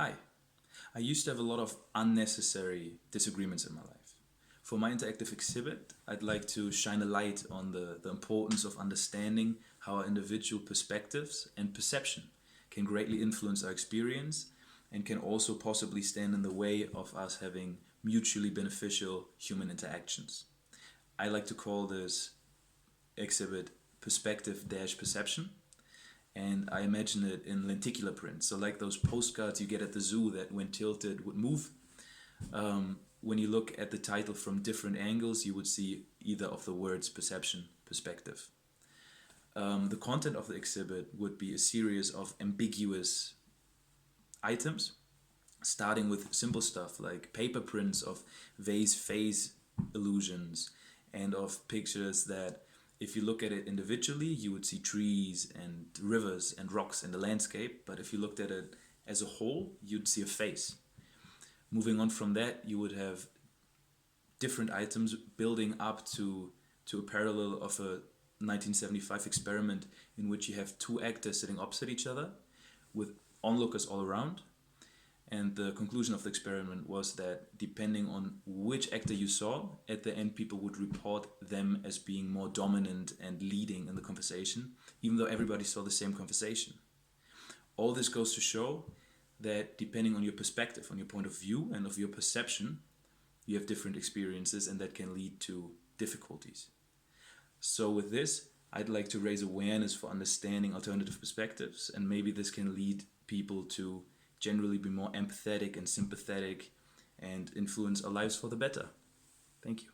Hi. I used to have a lot of unnecessary disagreements in my life. For my interactive exhibit, I'd like to shine a light on the importance of understanding how our individual perspectives and perception can greatly influence our experience and can also possibly stand in the way of us having mutually beneficial human interactions. I like to call this exhibit perspective dash perception, and I imagine it in lenticular print. So like those postcards you get at the zoo that when tilted would move. When you look at the title from different angles, you would see either of the words perception, perspective. The content of the exhibit would be a series of ambiguous items, starting with simple stuff like paper prints of vase phase illusions and of pictures that if you look at it individually you would see trees and rivers and rocks in the landscape, but if you looked at it as a whole you'd see a face. Moving on from that, you would have different items building up to a parallel of a 1975 experiment in which you have two actors sitting opposite each other with onlookers all around. And the conclusion of the experiment was that depending on which actor you saw, at the end people would report them as being more dominant and leading in the conversation, even though everybody saw the same conversation. All this goes to show that depending on your perspective, on your point of view, and of your perception, you have different experiences, and that can lead to difficulties. So with this, I'd like to raise awareness for understanding alternative perspectives, and maybe this can lead people to generally be more empathetic and sympathetic and influence our lives for the better. Thank you.